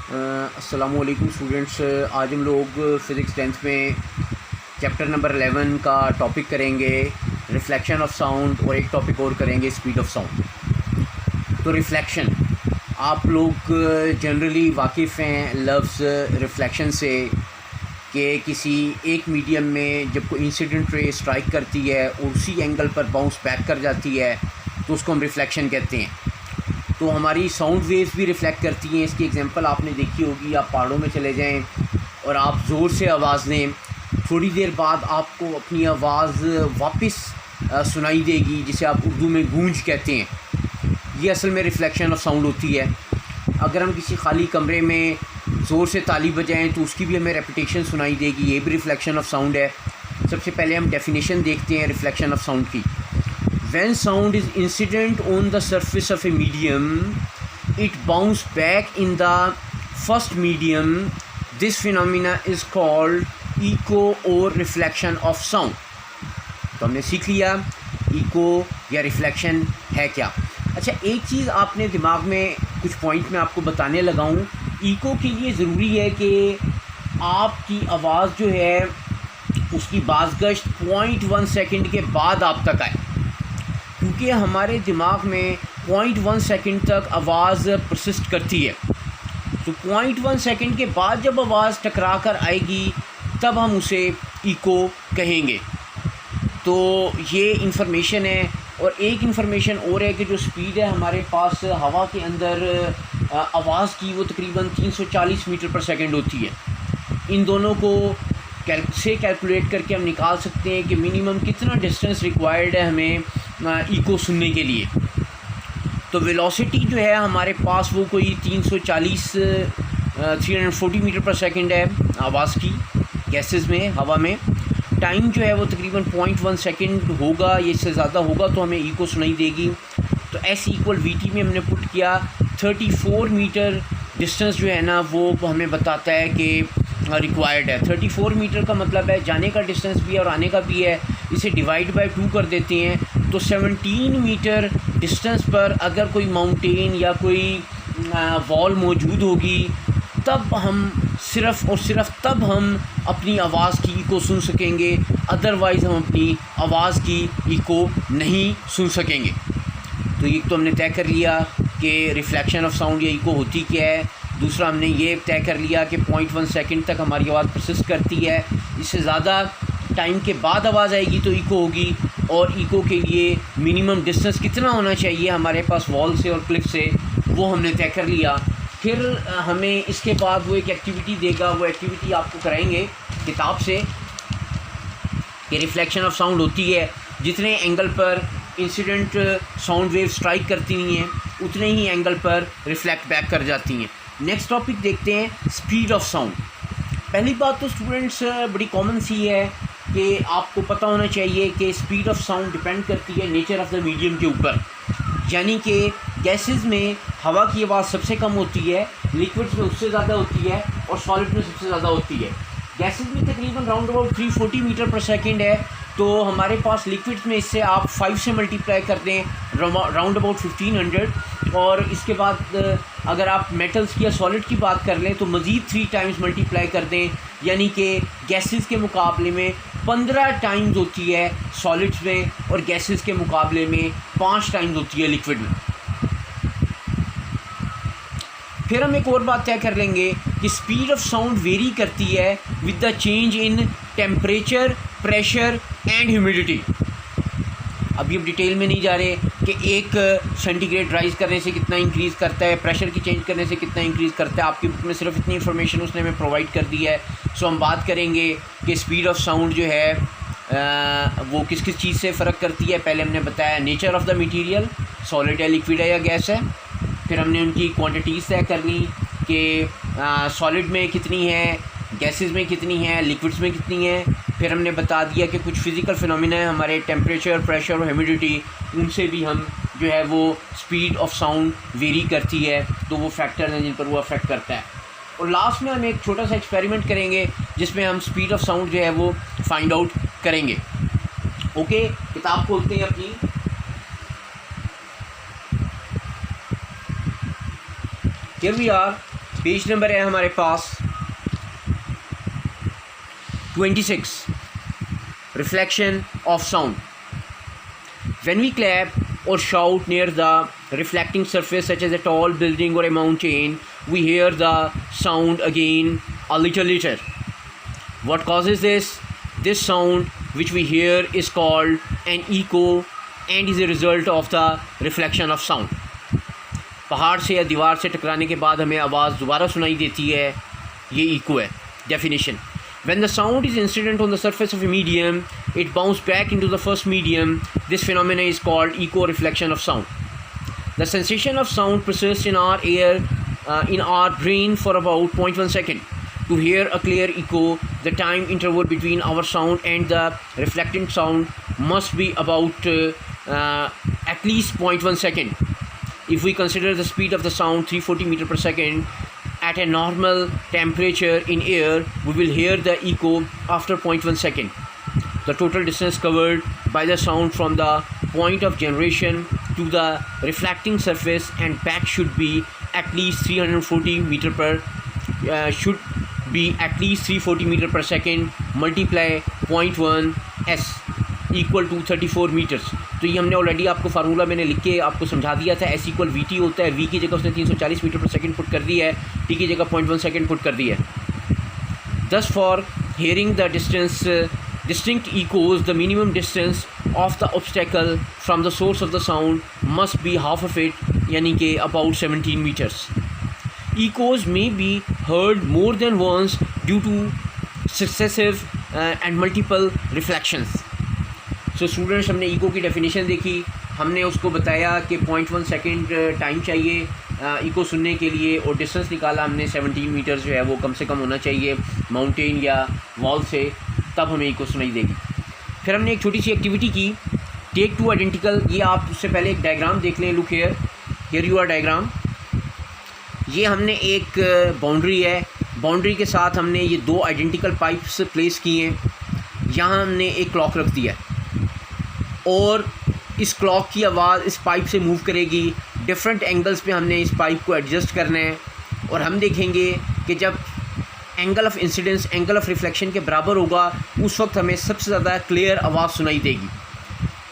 अस्सलामुअलैकुम स्टूडेंट्स। आज हम लोग फ़िज़िक्स टेंथ में चैप्टर नंबर 11 का टॉपिक करेंगे रिफ्लेक्शन ऑफ साउंड, और एक टॉपिक और करेंगे स्पीड ऑफ साउंड। तो रिफ्लेक्शन, आप लोग जनरली वाकिफ़ हैं लफ्ज़ रिफ्लेक्शन से कि किसी एक मीडियम में जब कोई इंसिडेंट रे स्ट्राइक करती है और उसी एंगल पर बाउंस बैक कर जाती है तो उसको हम रिफ्लेक्शन कहते हैं। तो हमारी साउंड वेव्स भी रिफ़्लेक्ट करती हैं। इसकी एग्जांपल आपने देखी होगी, आप पहाड़ों में चले जाएं और आप ज़ोर से आवाज़ लें, थोड़ी देर बाद आपको अपनी आवाज़ वापस सुनाई देगी, जिसे आप उर्दू में गूंज कहते हैं। ये असल में रिफ़्लेक्शन ऑफ साउंड होती है। अगर हम किसी खाली कमरे में ज़ोर से ताली बजाएं तो उसकी भी हमें रेपिटेशन सुनाई देगी, ये भी रिफ़्लेक्शन ऑफ साउंड है। सबसे पहले हम डेफिनेशन देखते हैं रिफ़्लेक्शन ऑफ साउंड की। When sound is incident on the surface of a medium, it bounces back in the first medium. This phenomena is called echo or reflection of sound. तो हमने सीख लिया इको या reflection है क्या। अच्छा, एक चीज़ आपने दिमाग में, कुछ पॉइंट में आपको बताने लगा हूँ। इको के लिए ज़रूरी है कि आपकी आवाज़ जो है उसकी बाज़गश्त 0.1 सेकेंड के बाद आप तक आए, क्योंकि हमारे दिमाग में 0.1 सेकेंड तक आवाज़ परसिस्ट करती है। तो 0.1 सेकेंड के बाद जब आवाज़ टकरा कर आएगी तब हम उसे इको कहेंगे। तो ये इंफॉर्मेशन है। और एक इंफॉर्मेशन और है कि जो स्पीड है हमारे पास हवा के अंदर आवाज़ की, वो तकरीबन 340 मीटर पर सेकेंड होती है। इन दोनों को कैलकुलेट करके हम निकाल सकते हैं कि मिनिमम कितना डिस्टेंस रिक्वायर्ड है हमें इको सुनने के लिए। तो वेलोसिटी जो है हमारे पास वो कोई 340 मीटर पर सेकंड है आवाज़ की, गैसेस में, हवा में। टाइम जो है वो तकरीबन 0.1 सेकंड होगा, ये इससे ज़्यादा होगा तो हमें इको सुनाई देगी। तो S = VT में हमने पुट किया 34 मीटर डिस्टेंस जो है ना वो हमें बताता है कि रिक्वायर्ड है। 34 मीटर का मतलब है जाने का डिस्टेंस भी है और आने का भी है। इसे डिवाइड बाय 2 कर देते हैं तो 17 मीटर डिस्टेंस पर अगर कोई माउंटेन या कोई वॉल मौजूद होगी तब हम सिर्फ़ और सिर्फ तब हम अपनी आवाज़ की इको सुन सकेंगे, अदरवाइज़ हम अपनी आवाज़ की इको नहीं सुन सकेंगे। तो एक तो हमने तय कर लिया कि रिफ्लेक्शन ऑफ साउंड या इको होती क्या है। दूसरा हमने ये तय कर लिया कि 0.1 सेकंड तक हमारी आवाज़ परसिस्ट करती है। इससे ज़्यादा टाइम के बाद आवाज़ आएगी तो इको होगी, और इको के लिए मिनिमम डिस्टेंस कितना होना चाहिए हमारे पास वॉल से और क्लिफ से, वो हमने तय कर लिया। फिर हमें इसके बाद वो एक एक्टिविटी देगा, वो एक्टिविटी आपको कराएंगे किताब से कि रिफ्लेक्शन ऑफ साउंड होती है, जितने एंगल पर इंसिडेंट साउंड वेव स्ट्राइक करती हैं उतने ही एंगल पर रिफ्लेक्ट बैक कर जाती हैं। नेक्स्ट टॉपिक देखते हैं स्पीड ऑफ साउंड। पहली बात तो स्टूडेंट्स बड़ी कॉमन सी है कि आपको पता होना चाहिए कि स्पीड ऑफ साउंड डिपेंड करती है नेचर ऑफ द मीडियम के ऊपर। यानी कि गैसेस में हवा की आवाज़ सबसे कम होती है, लिक्विड्स में उससे ज़्यादा होती है, और सॉलिड में सबसे ज़्यादा होती है। गैसेस में तकरीबन राउंड अबाउट 340 मीटर पर सेकेंड है, तो हमारे पास लिक्विड्स में इससे आप 5 से मल्टीप्लाई कर दें राउंड अबाउट 1500। और इसके बाद अगर आप मेटल्स की या सॉलिड की बात कर लें तो मज़ीद 3 टाइम्स मल्टीप्लाई कर दें, यानी कि गैसेस के मुकाबले में 15 टाइम्स होती है सॉलिड्स में, और गैसेस के मुकाबले में 5 टाइम्स होती है लिक्विड में। फिर हम एक और बात तय कर लेंगे कि स्पीड ऑफ साउंड वेरी करती है with the change in temperature, pressure and humidity. अभी हम डिटेल में नहीं जा रहे कि 1 सेंटीग्रेड राइज़ करने से कितना इंक्रीज़ करता है, प्रेशर की चेंज करने से कितना इंक्रीज़ करता है। आपकी बुक में सिर्फ इतनी इन्फॉर्मेशन उसने हमें प्रोवाइड कर दी है। सो हम बात करेंगे कि स्पीड ऑफ साउंड जो है वो किस किस चीज़ से फ़र्क करती है। पहले हमने बताया nature of the material, solid है, लिक्विड है या गैस है। फिर हमने उनकी क्वांटिटीज़ तय कर ली कि सॉलिड में कितनी है, गैसेस में कितनी है, लिक्विड्स में कितनी है। फिर हमने बता दिया कि कुछ फिज़िकल फिनोमिना है हमारे, टेम्परेचर, प्रेशर और ह्यूमिडिटी, उनसे भी हम जो है वो स्पीड ऑफ साउंड वेरी करती है। तो वो फैक्टर्स हैं जिन पर वो अफेक्ट करता है। और लास्ट में हम एक छोटा सा एक्सपेरिमेंट करेंगे जिसमें हम स्पीड ऑफ साउंड जो है वो फाइंड आउट करेंगे। ओके, किताब खोलते हैं अपनी। Here we are page number है हमारे पास 26, reflection of sound. When we clap or shout near the reflecting surface such as a tall building or a mountain, we hear the sound again a little later. What causes this? This sound which we hear is called an echo and is a result of the reflection of sound. पहाड़ से या दीवार से टकराने के बाद हमें आवाज़ दोबारा सुनाई देती है, ये इको है. Definition: when the sound is incident on the surface of a medium, it bounces back into the first medium. This phenomenon is called echo reflection of sound. The sensation of sound persists in our brain for about 0.1 second. To hear a clear echo, the time interval between our sound and the reflected sound must be about at least 0.1 second. If we consider the speed of the sound 340 meter per second, at a normal temperature in air, we will hear the echo after 0.1 second. The total distance covered by the sound from the point of generation to the reflecting surface and back should be at least 340 meter per second multiply 0.1 s equal to 34 meters. तो ये हमने already आपको formula मैंने लिख के आपको समझा दिया था. एस इक्वल वी टी होता है. वी की जगह उसने 340 मीटर पर सेकंड पुट कर दी है, टी की जगह 0.1 सेकंड पुट कर दी है. Thus for hearing the distinct echoes, the minimum distance of the obstacle from the source of the sound must be half of it, यानी कि about 17 meters. Echoes may be heard more than once due to successive and multiple reflections. So students, हमने eco की definition देखी. हमने उसको बताया कि 0.1 second time चाहिए ईको सुनने के लिए, और डिस्टेंस निकाला हमने 17 मीटर जो है वो कम से कम होना चाहिए माउंटेन या वॉल से, तब हमें ईको सुनाई देगी. फिर हमने एक छोटी सी एक्टिविटी की, टेक टू आइडेंटिकल. ये आप उससे पहले एक डायग्राम देख लें. Look here you are diagram. ये हमने एक बाउंड्री है, बाउंड्री के साथ हमने ये 2 आइडेंटिकल पाइप्स प्लेस किए हैं. यहाँ हमने एक क्लॉक रख दिया और इस क्लॉक की आवाज़ इस पाइप से मूव करेगी. डिफरेंट एंगल्स पे हमने इस पाइप को एडजस्ट करना है, और हम देखेंगे कि जब angle of incidence angle of reflection के बराबर होगा उस वक्त हमें सबसे ज़्यादा क्लियर आवाज़ सुनाई देगी.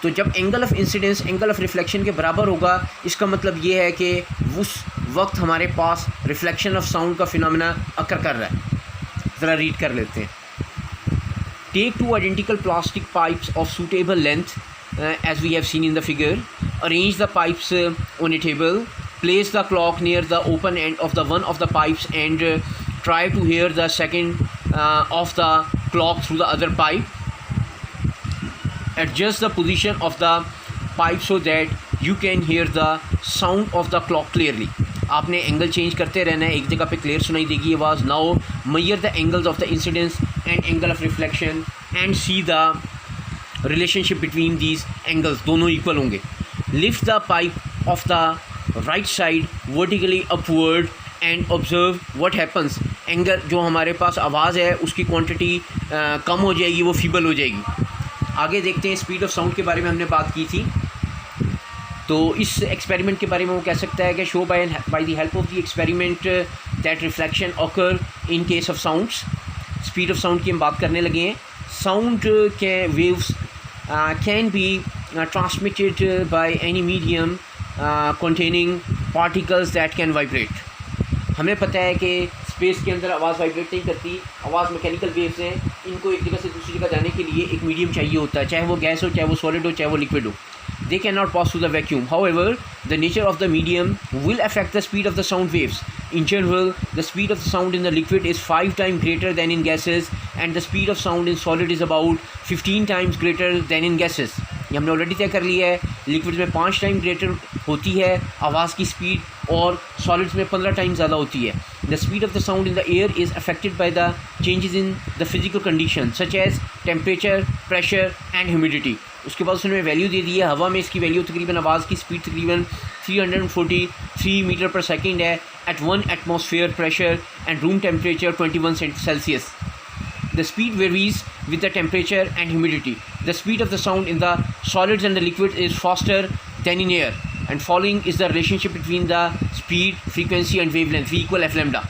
तो जब angle of incidence angle of reflection के बराबर होगा, इसका मतलब ये है कि उस वक्त हमारे पास रिफ्लेक्शन ऑफ साउंड का फिनोमेना अकर कर रहा है. ज़रा रीड कर लेते हैं. Take 2 identical plastic pipes of suitable length as we have seen in the figure. Arrange the pipes on a table. Place the clock near the open end of the one of the pipes and try to hear the second of the clock through the other pipe. Adjust the position of the pipe so that you can hear the sound of the clock clearly. आपने angle change करते रहना है, एक जगह पे clear सुनाई देगी आवाज़. Now measure the angles of the incidence and angle of reflection and see the relationship between these angles. दोनों इक्वल होंगे. Lift the pipe of the right side vertically upward and observe what happens. Angle जो हमारे पास आवाज़ है उसकी quantity कम हो जाएगी, वो फीबल हो जाएगी. आगे देखते हैं. स्पीड ऑफ साउंड के बारे में हमने बात की थी, तो इस एक्सपेरिमेंट के बारे में वो कह सकता है कि show by the help of the experiment that reflection occur in case of sounds. Speed of sound की हम बात करने लगे हैं. साउंड के waves can be transmitted by any medium containing particles that can vibrate. हमें पता है कि स्पेस के अंदर आवाज़ वाइब्रेट नहीं करती. आवाज़ मैकेनिकल वेव्स हैं. इनको एक जगह से दूसरी जगह जाने के लिए एक मीडियम चाहिए होता है, चाहे वो गैस हो, चाहे वो सॉलिड हो, चाहे वो लिक्विड हो. They cannot pass through the vacuum. However, the nature of the medium will affect the speed of the sound waves. In general, the speed of the sound in the liquid is 5 times greater than in gases, and the speed of sound in solid is about 15 times greater than in gases. ये हमने already तय कर लिया है. Liquid में 5 time greater होती है आवाज़ की स्पीड, और सॉलिड्स में 15 टाइम ज़्यादा होती है. The speed of the sound in the air is affected by the changes in the physical condition such as temperature, pressure and humidity. उसके बाद उसने वैल्यू दे दी है. हवा में इसकी वैल्यू तकरीबन आवाज़ की स्पीड तकरीबन 343 मीटर पर सेकेंड है at 1 atmosphere pressure and room temperature 21 Celsius. The speed varies with the temperature and humidity. The speed of the sound in the solids and the liquid is faster than in air, and following is the relationship between the speed, frequency and wavelength. V equal f lambda.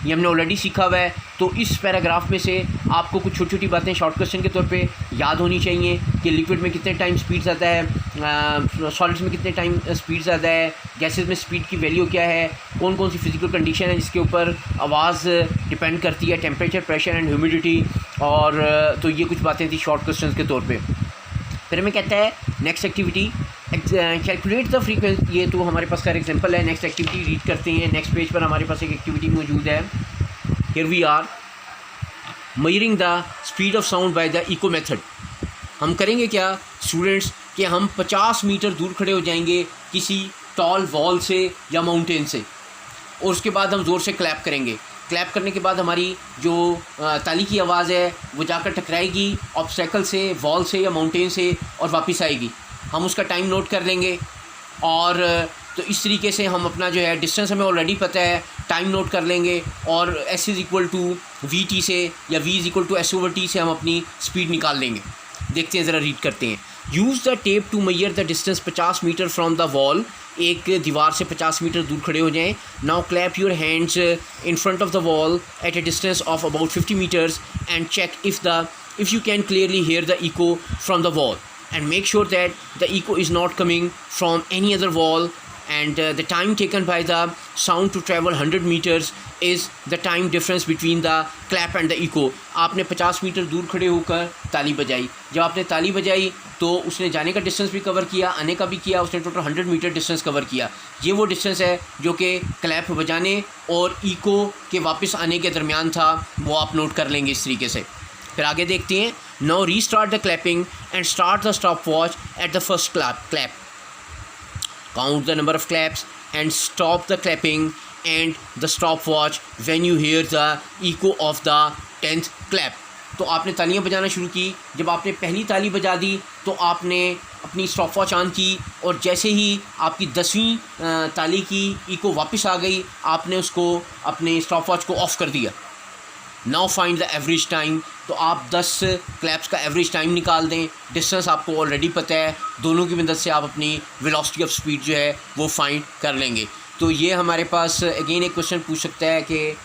ये हमने already सीखा हुआ है। तो इस paragraph में से आपको कुछ छोटी छोटी बातें शॉर्ट क्वेश्चन के तौर पे याद होनी चाहिए कि लिक्विड में कितने टाइम स्पीड ज़्यादा है, सॉलिड्स में कितने टाइम स्पीड ज़्यादा है, गैसेस में स्पीड की वैल्यू क्या है, कौन कौन सी फिजिकल कंडीशन है जिसके ऊपर आवाज़ डिपेंड करती है, टेम्परेचर, प्रेशर एंड ह्यूमिडिटी। और तो ये कुछ बातें थी शॉर्ट क्वेश्चन के तौर पर। फिर हमें कहता है next activity calculate the frequency. ये तो हमारे पास का एग्जांपल है। नेक्स्ट एक्टिविटी रीड करते हैं। नेक्स्ट पेज पर हमारे पास एक एक्टिविटी मौजूद है। Here we are measuring the speed of sound by the echo method. हम करेंगे क्या स्टूडेंट्स कि हम 50 मीटर दूर खड़े हो जाएंगे किसी टॉल वॉल से या माउंटेन से, और उसके बाद हम ज़ोर से क्लैप करेंगे। क्लैप करने के बाद हमारी जो ताली की आवाज़ है वो जाकर टकराएगी ऑब्स्टेकल से, वॉल से या माउंटेन से, और वापस आएगी। हम उसका टाइम नोट कर लेंगे, और तो इस तरीके से हम अपना जो है डिस्टेंस हमें ऑलरेडी पता है, टाइम नोट कर लेंगे, और S is equal to V T से या V is equal to S over T से हम अपनी स्पीड निकाल लेंगे। देखते हैं, ज़रा रीड करते हैं। Use the tape to measure the distance 50 metre from the wall. एक दीवार से 50 मीटर दूर खड़े हो जाएं। Now clap your hands in front of the wall at a distance of about 50 meters and check if you can clearly hear the echo from the wall, and make sure that the echo is not coming from any other wall, and the time taken by the sound to travel 100 meters is the time difference between the clap and the echo. आपने 50 metre दूर खड़े होकर ताली बजाई। जब आपने ताली बजाई तो उसने जाने का डिस्टेंस भी कवर किया, आने का भी किया, उसने टोटल 100 मीटर डिस्टेंस कवर किया। ये वो डिस्टेंस है जो कि क्लैप बजाने और इको के वापस आने के दरमियान था, वो आप नोट कर लेंगे इस तरीके से। फिर आगे देखते हैं। Now restart the clapping and start the stop watch at the first clap. Count the number of claps and stop the clapping and the stopwatch when you hear the echo of the 10th clap. तो आपने तालियां बजाना शुरू की। जब आपने पहली ताली बजा दी तो आपने अपनी स्टॉपवॉच ऑन की, और जैसे ही आपकी 10वीं ताली की इको वापस आ गई, आपने उसको अपने स्टॉपवॉच को ऑफ़ कर दिया। Now find the average time. तो आप 10 क्लैप्स का एवरेज टाइम निकाल दें। डिस्टेंस आपको ऑलरेडी पता है, दोनों की मदद से आप अपनी वेलोसिटी ऑफ स्पीड जो है वो फाइंड कर लेंगे। तो ये हमारे पास अगेन एक क्वेश्चन पूछ सकता है कि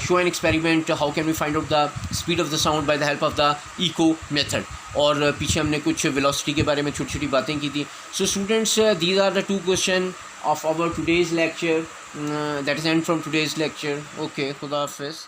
show an experiment how can we find out the speed of the sound by the help of the echo method. और पीछे हमने कुछ वेलोसिटी के बारे में छोटी छोटी बातें की थी। So students, these are the 2 question of our today's lecture. That is end from today's lecture. Okay, खुदा हाफिज़।